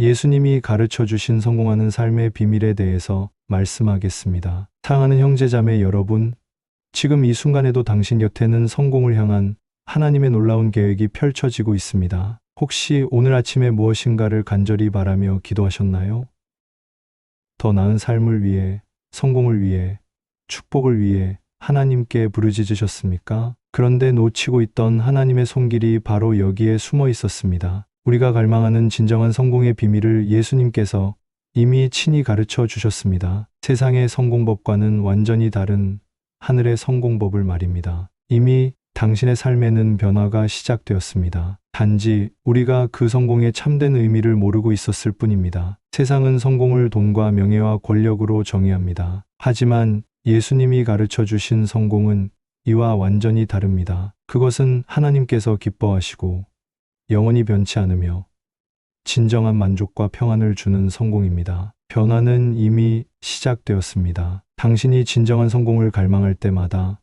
예수님이 가르쳐 주신 성공하는 삶의 비밀에 대해서 말씀하겠습니다. 사랑하는 형제자매 여러분, 지금 이 순간에도 당신 곁에는 성공을 향한 하나님의 놀라운 계획이 펼쳐지고 있습니다. 혹시 오늘 아침에 무엇인가를 간절히 바라며 기도하셨나요? 더 나은 삶을 위해, 성공을 위해, 축복을 위해 하나님께 부르짖으셨습니까? 그런데 놓치고 있던 하나님의 손길이 바로 여기에 숨어 있었습니다. 우리가 갈망하는 진정한 성공의 비밀을 예수님께서 이미 친히 가르쳐 주셨습니다. 세상의 성공법과는 완전히 다른 하늘의 성공법을 말입니다. 이미 당신의 삶에는 변화가 시작되었습니다. 단지 우리가 그 성공의 참된 의미를 모르고 있었을 뿐입니다. 세상은 성공을 돈과 명예와 권력으로 정의합니다. 하지만 예수님이 가르쳐 주신 성공은 이와 완전히 다릅니다. 그것은 하나님께서 기뻐하시고 영원히 변치 않으며 진정한 만족과 평안을 주는 성공입니다. 변화는 이미 시작되었습니다. 당신이 진정한 성공을 갈망할 때마다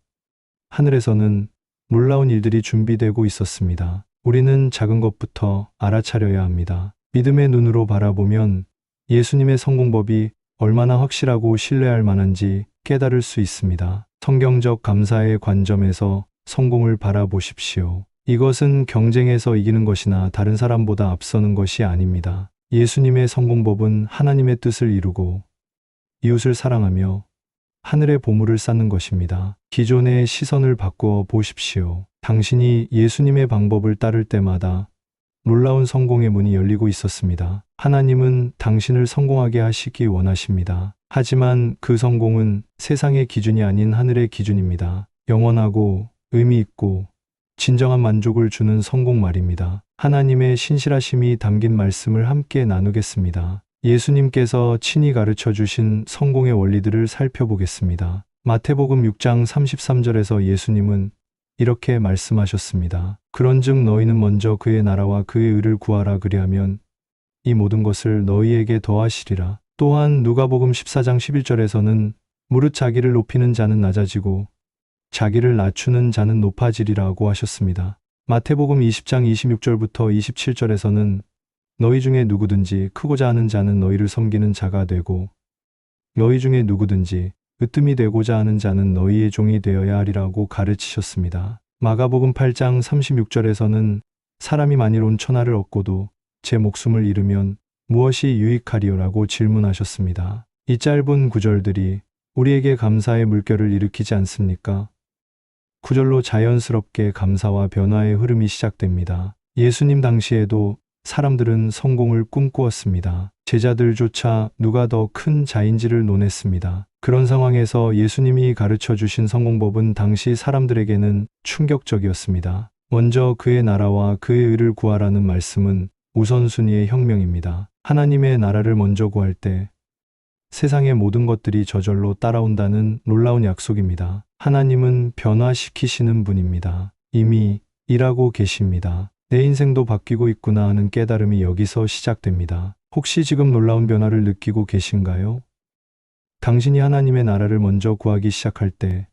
하늘에서는 놀라운 일들이 준비되고 있었습니다. 우리는 작은 것부터 알아차려야 합니다. 믿음의 눈으로 바라보면 예수님의 성공법이 얼마나 확실하고 신뢰할 만한지 깨달을 수 있습니다. 성경적 감사의 관점에서 성공을 바라보십시오. 이것은 경쟁에서 이기는 것이나 다른 사람보다 앞서는 것이 아닙니다. 예수님의 성공법은 하나님의 뜻을 이루고 이웃을 사랑하며 하늘의 보물을 쌓는 것입니다. 기존의 시선을 바꾸어 보십시오. 당신이 예수님의 방법을 따를 때마다 놀라운 성공의 문이 열리고 있었습니다. 하나님은 당신을 성공하게 하시기 원하십니다. 하지만 그 성공은 세상의 기준이 아닌 하늘의 기준입니다. 영원하고 의미 있고 진정한 만족을 주는 성공 말입니다. 하나님의 신실하심이 담긴 말씀을 함께 나누겠습니다. 예수님께서 친히 가르쳐 주신 성공의 원리들을 살펴보겠습니다. 마태복음 6장 33절에서 예수님은 이렇게 말씀하셨습니다. 그런즉 너희는 먼저 그의 나라와 그의 의를 구하라. 그리하면 이 모든 것을 너희에게 더하시리라. 또한 누가복음 14장 11절에서는 무릇 자기를 높이는 자는 낮아지고 자기를 낮추는 자는 높아지리라고 하셨습니다. 마태복음 20장 26절부터 27절에서는 너희 중에 누구든지 크고자 하는 자는 너희를 섬기는 자가 되고 너희 중에 누구든지 으뜸이 되고자 하는 자는 너희의 종이 되어야 하리라고 가르치셨습니다. 마가복음 8장 36절에서는 사람이 만일 온 천하를 얻고도 제 목숨을 잃으면 무엇이 유익하리요라고 질문하셨습니다. 이 짧은 구절들이 우리에게 감사의 물결을 일으키지 않습니까? 구절로 자연스럽게 감사와 변화의 흐름이 시작됩니다. 예수님 당시에도 사람들은 성공을 꿈꾸었습니다. 제자들조차 누가 더 큰 자인지를 논했습니다. 그런 상황에서 예수님이 가르쳐 주신 성공법은 당시 사람들에게는 충격적이었습니다. 먼저 그의 나라와 그의 의를 구하라는 말씀은 우선순위의 혁명입니다. 하나님의 나라를 먼저 구할 때 세상의 모든 것들이 저절로 따라온다는 놀라운 약속입니다. 하나님은 변화시키시는 분입니다. 이미 일하고 계십니다. 내 인생도 바뀌고 있구나 하는 깨달음이 여기서 시작됩니다. 혹시 지금 놀라운 변화를 느끼고 계신가요? 당신이 하나님의 나라를 먼저 구하기 시작할 때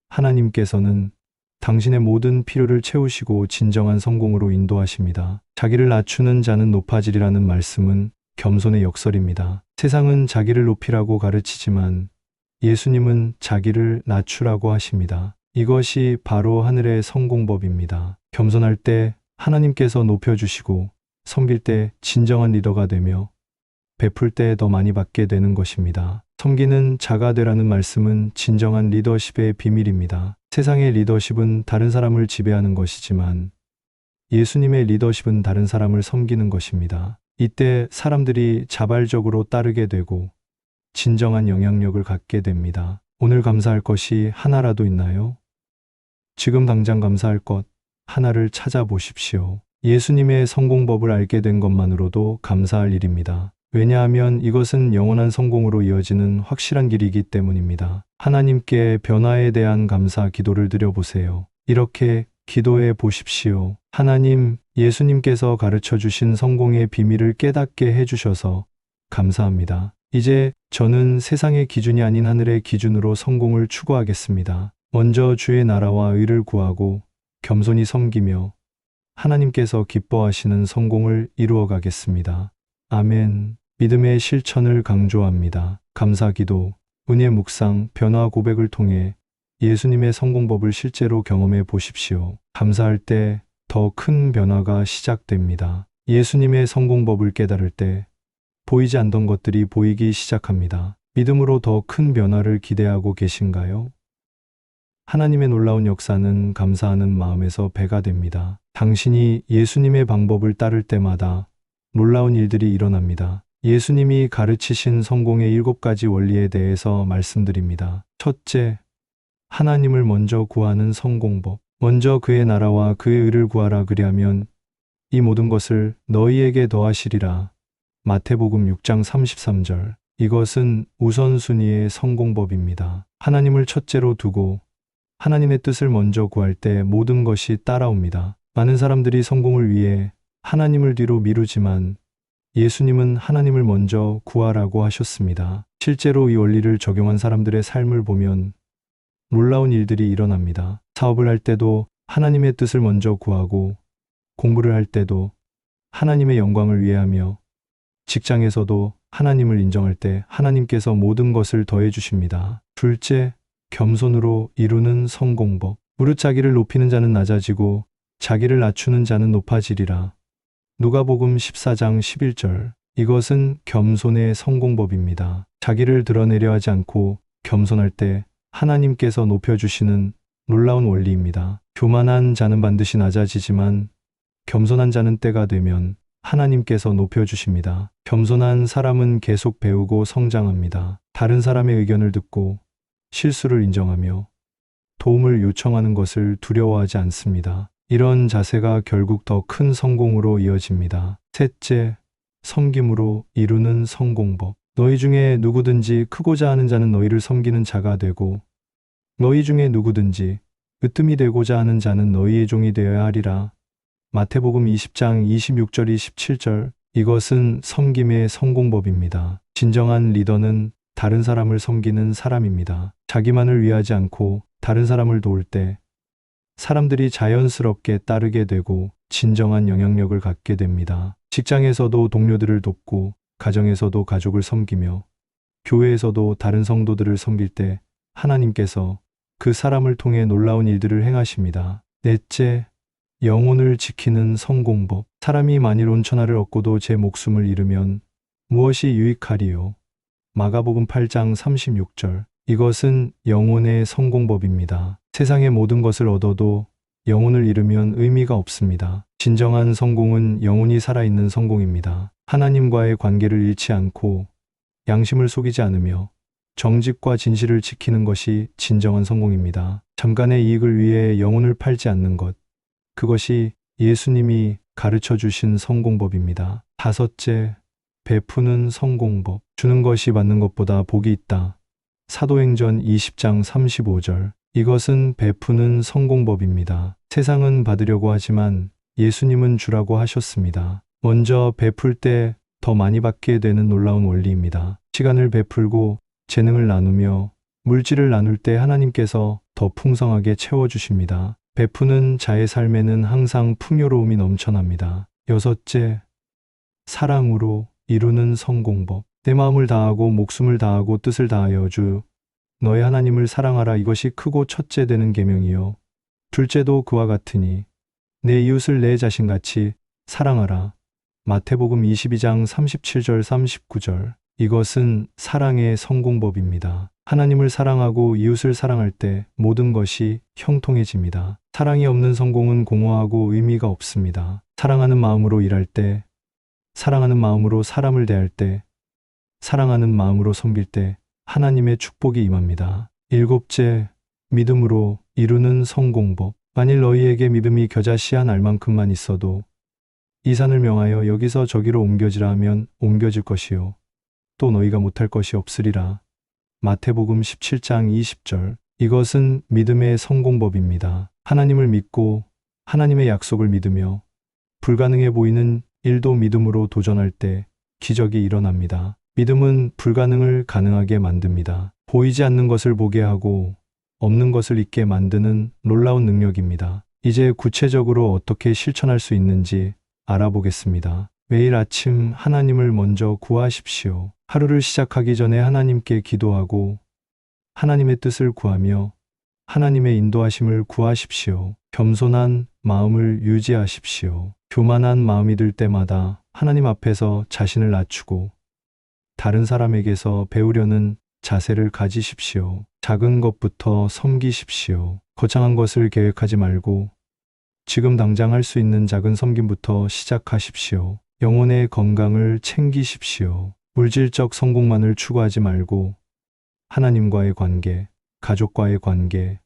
하나님께서는 당신의 모든 필요를 채우시고 진정한 성공으로 인도하십니다. 자기를 낮추는 자는 높아지리라는 말씀은 겸손의 역설입니다. 세상은 자기를 높이라고 가르치지만 예수님은 자기를 낮추라고 하십니다. 이것이 바로 하늘의 성공법입니다. 겸손할 때 하나님께서 높여주시고 섬길 때 진정한 리더가 되며 베풀 때 더 많이 받게 되는 것입니다. 섬기는 자가 되라는 말씀은 진정한 리더십의 비밀입니다. 세상의 리더십은 다른 사람을 지배하는 것이지만 예수님의 리더십은 다른 사람을 섬기는 것입니다. 이때 사람들이 자발적으로 따르게 되고 진정한 영향력을 갖게 됩니다. 오늘 감사할 것이 하나라도 있나요? 지금 당장 감사할 것 하나를 찾아보십시오. 예수님의 성공법을 알게 된 것만으로도 감사할 일입니다. 왜냐하면 이것은 영원한 성공으로 이어지는 확실한 길이기 때문입니다. 하나님께 변화에 대한 감사 기도를 드려보세요. 이렇게 기도해 보십시오. 하나님, 예수님께서 가르쳐 주신 성공의 비밀을 깨닫게 해주셔서 감사합니다. 이제 저는 세상의 기준이 아닌 하늘의 기준으로 성공을 추구하겠습니다. 먼저 주의 나라와 의를 구하고 겸손히 섬기며 하나님께서 기뻐하시는 성공을 이루어 가겠습니다. 아멘. 믿음의 실천을 강조합니다. 감사기도, 은혜 묵상, 변화 고백을 통해 예수님의 성공법을 실제로 경험해 보십시오. 감사할 때 더 큰 변화가 시작됩니다. 예수님의 성공법을 깨달을 때 보이지 않던 것들이 보이기 시작합니다. 믿음으로 더 큰 변화를 기대하고 계신가요? 하나님의 놀라운 역사는 감사하는 마음에서 배가 됩니다. 당신이 예수님의 방법을 따를 때마다 놀라운 일들이 일어납니다. 예수님이 가르치신 성공의 7가지 원리에 대해서 말씀드립니다. 첫째, 하나님을 먼저 구하는 성공법. 먼저 그의 나라와 그의 의를 구하라. 그리하면 이 모든 것을 너희에게 더하시리라. 마태복음 6장 33절. 이것은 우선순위의 성공법입니다. 하나님을 첫째로 두고 하나님의 뜻을 먼저 구할 때 모든 것이 따라옵니다. 많은 사람들이 성공을 위해 하나님을 뒤로 미루지만 예수님은 하나님을 먼저 구하라고 하셨습니다. 실제로 이 원리를 적용한 사람들의 삶을 보면 놀라운 일들이 일어납니다. 사업을 할 때도 하나님의 뜻을 먼저 구하고, 공부를 할 때도 하나님의 영광을 위해 하며, 직장에서도 하나님을 인정할 때 하나님께서 모든 것을 더해 주십니다. 둘째, 겸손으로 이루는 성공법. 무릇 자기를 높이는 자는 낮아지고 자기를 낮추는 자는 높아지리라. 누가복음 14장 11절. 이것은 겸손의 성공법입니다. 자기를 드러내려 하지 않고 겸손할 때 하나님께서 높여주시는 놀라운 원리입니다. 교만한 자는 반드시 낮아지지만 겸손한 자는 때가 되면 하나님께서 높여주십니다. 겸손한 사람은 계속 배우고 성장합니다. 다른 사람의 의견을 듣고 실수를 인정하며 도움을 요청하는 것을 두려워하지 않습니다. 이런 자세가 결국 더 큰 성공으로 이어집니다. 셋째, 섬김으로 이루는 성공법. 너희 중에 누구든지 크고자 하는 자는 너희를 섬기는 자가 되고 너희 중에 누구든지 으뜸이 되고자 하는 자는 너희의 종이 되어야 하리라. 마태복음 20장 26절 27절. 이것은 섬김의 성공법입니다. 진정한 리더는 다른 사람을 섬기는 사람입니다. 자기만을 위하지 않고 다른 사람을 도울 때 사람들이 자연스럽게 따르게 되고 진정한 영향력을 갖게 됩니다. 직장에서도 동료들을 돕고 가정에서도 가족을 섬기며 교회에서도 다른 성도들을 섬길 때 하나님께서 그 사람을 통해 놀라운 일들을 행하십니다. 넷째, 영혼을 지키는 성공법. 사람이 만일 온천하를 얻고도 제 목숨을 잃으면 무엇이 유익하리요? 마가복음 8장 36절. 이것은 영혼의 성공법입니다. 세상의 모든 것을 얻어도 영혼을 잃으면 의미가 없습니다. 진정한 성공은 영혼이 살아있는 성공입니다. 하나님과의 관계를 잃지 않고 양심을 속이지 않으며 정직과 진실을 지키는 것이 진정한 성공입니다. 잠깐의 이익을 위해 영혼을 팔지 않는 것. 그것이 예수님이 가르쳐 주신 성공법입니다. 다섯째, 베푸는 성공법. 주는 것이 받는 것보다 복이 있다. 사도행전 20장 35절. 이것은 베푸는 성공법입니다. 세상은 받으려고 하지만 예수님은 주라고 하셨습니다. 먼저 베풀 때 더 많이 받게 되는 놀라운 원리입니다. 시간을 베풀고 재능을 나누며 물질을 나눌 때 하나님께서 더 풍성하게 채워주십니다. 베푸는 자의 삶에는 항상 풍요로움이 넘쳐납니다. 여섯째, 사랑으로 이루는 성공법. 내 마음을 다하고 목숨을 다하고 뜻을 다하여 주 너의 하나님을 사랑하라. 이것이 크고 첫째 되는 계명이요 둘째도 그와 같으니 내 이웃을 내 자신같이 사랑하라. 마태복음 22장 37절 39절. 이것은 사랑의 성공법입니다. 하나님을 사랑하고 이웃을 사랑할 때 모든 것이 형통해집니다. 사랑이 없는 성공은 공허하고 의미가 없습니다. 사랑하는 마음으로 일할 때, 사랑하는 마음으로 사람을 대할 때, 사랑하는 마음으로 섬길 때 하나님의 축복이 임합니다. 일곱째, 믿음으로 이루는 성공법. 만일 너희에게 믿음이 겨자씨 한 알만큼만 있어도 이 산을 명하여 여기서 저기로 옮겨지라 하면 옮겨질 것이요 또 너희가 못할 것이 없으리라. 마태복음 17장 20절. 이것은 믿음의 성공법입니다. 하나님을 믿고 하나님의 약속을 믿으며 불가능해 보이는 일도 믿음으로 도전할 때 기적이 일어납니다. 믿음은 불가능을 가능하게 만듭니다. 보이지 않는 것을 보게 하고 없는 것을 있게 만드는 놀라운 능력입니다. 이제 구체적으로 어떻게 실천할 수 있는지 알아보겠습니다. 매일 아침 하나님을 먼저 구하십시오. 하루를 시작하기 전에 하나님께 기도하고 하나님의 뜻을 구하며 하나님의 인도하심을 구하십시오. 겸손한 마음을 유지하십시오. 교만한 마음이 들 때마다 하나님 앞에서 자신을 낮추고 다른 사람에게서 배우려는 자세를 가지십시오. 작은 것부터 섬기십시오. 거창한 것을 계획하지 말고 지금 당장 할 수 있는 작은 섬김부터 시작하십시오. 영혼의 건강을 챙기십시오. 물질적 성공만을 추구하지 말고 하나님과의 관계, 가족과의 관계,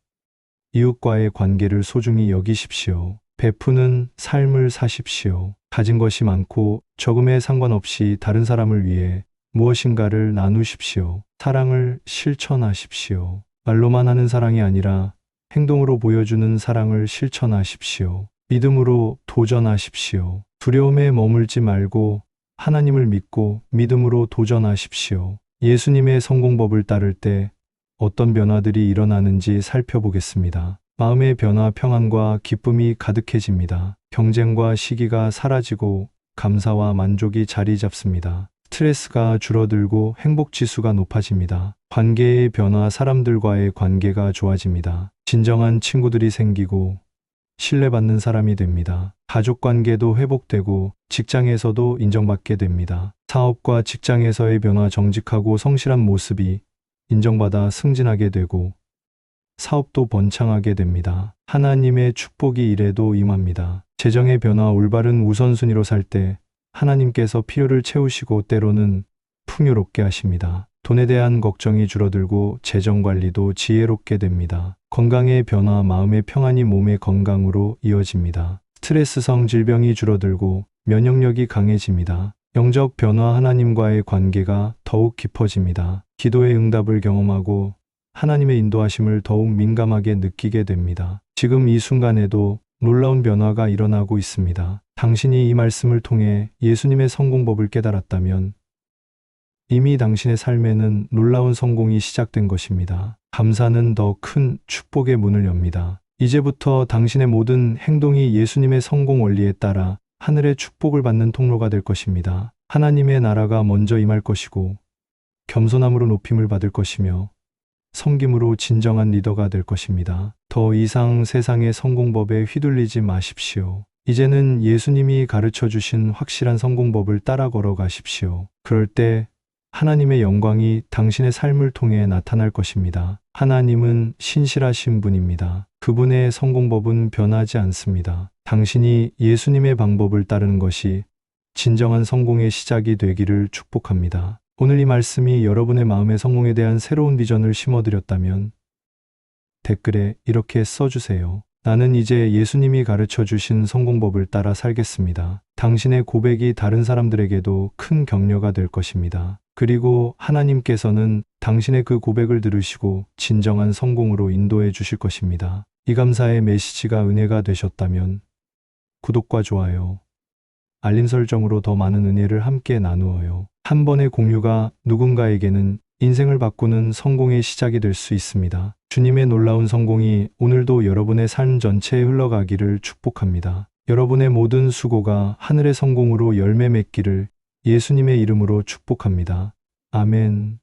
이웃과의 관계를 소중히 여기십시오. 베푸는 삶을 사십시오. 가진 것이 많고 적음에 상관없이 다른 사람을 위해 무엇인가를 나누십시오. 사랑을 실천하십시오. 말로만 하는 사랑이 아니라 행동으로 보여주는 사랑을 실천하십시오. 믿음으로 도전하십시오. 두려움에 머물지 말고 하나님을 믿고 믿음으로 도전하십시오. 예수님의 성공법을 따를 때 어떤 변화들이 일어나는지 살펴보겠습니다. 마음의 변화, 평안과 기쁨이 가득해집니다. 경쟁과 시기가 사라지고 감사와 만족이 자리 잡습니다. 스트레스가 줄어들고 행복 지수가 높아집니다. 관계의 변화, 사람들과의 관계가 좋아집니다. 진정한 친구들이 생기고 신뢰받는 사람이 됩니다. 가족 관계도 회복되고 직장에서도 인정받게 됩니다. 사업과 직장에서의 변화, 정직하고 성실한 모습이 인정받아 승진하게 되고 사업도 번창하게 됩니다. 하나님의 축복이 일에도 임합니다. 재정의 변화, 올바른 우선순위로 살 때 하나님께서 필요를 채우시고 때로는 풍요롭게 하십니다. 돈에 대한 걱정이 줄어들고 재정 관리도 지혜롭게 됩니다. 건강의 변화, 마음의 평안이 몸의 건강으로 이어집니다. 스트레스성 질병이 줄어들고 면역력이 강해집니다. 영적 변화, 하나님과의 관계가 더욱 깊어집니다. 기도의 응답을 경험하고 하나님의 인도하심을 더욱 민감하게 느끼게 됩니다. 지금 이 순간에도 놀라운 변화가 일어나고 있습니다. 당신이 이 말씀을 통해 예수님의 성공법을 깨달았다면 이미 당신의 삶에는 놀라운 성공이 시작된 것입니다. 감사는 더 큰 축복의 문을 엽니다. 이제부터 당신의 모든 행동이 예수님의 성공 원리에 따라 하늘의 축복을 받는 통로가 될 것입니다. 하나님의 나라가 먼저 임할 것이고 겸손함으로 높임을 받을 것이며 섬김으로 진정한 리더가 될 것입니다. 더 이상 세상의 성공법에 휘둘리지 마십시오. 이제는 예수님이 가르쳐 주신 확실한 성공법을 따라 걸어가십시오. 그럴 때 하나님의 영광이 당신의 삶을 통해 나타날 것입니다. 하나님은 신실하신 분입니다. 그분의 성공법은 변하지 않습니다. 당신이 예수님의 방법을 따르는 것이 진정한 성공의 시작이 되기를 축복합니다. 오늘 이 말씀이 여러분의 마음의 성공에 대한 새로운 비전을 심어드렸다면 댓글에 이렇게 써주세요. 나는 이제 예수님이 가르쳐 주신 성공법을 따라 살겠습니다. 당신의 고백이 다른 사람들에게도 큰 격려가 될 것입니다. 그리고 하나님께서는 당신의 그 고백을 들으시고 진정한 성공으로 인도해 주실 것입니다. 이 감사의 메시지가 은혜가 되셨다면 구독과 좋아요, 알림 설정으로 더 많은 은혜를 함께 나누어요. 한 번의 공유가 누군가에게는 인생을 바꾸는 성공의 시작이 될 수 있습니다. 주님의 놀라운 성공이 오늘도 여러분의 삶 전체에 흘러가기를 축복합니다. 여러분의 모든 수고가 하늘의 성공으로 열매 맺기를 예수님의 이름으로 축복합니다. 아멘.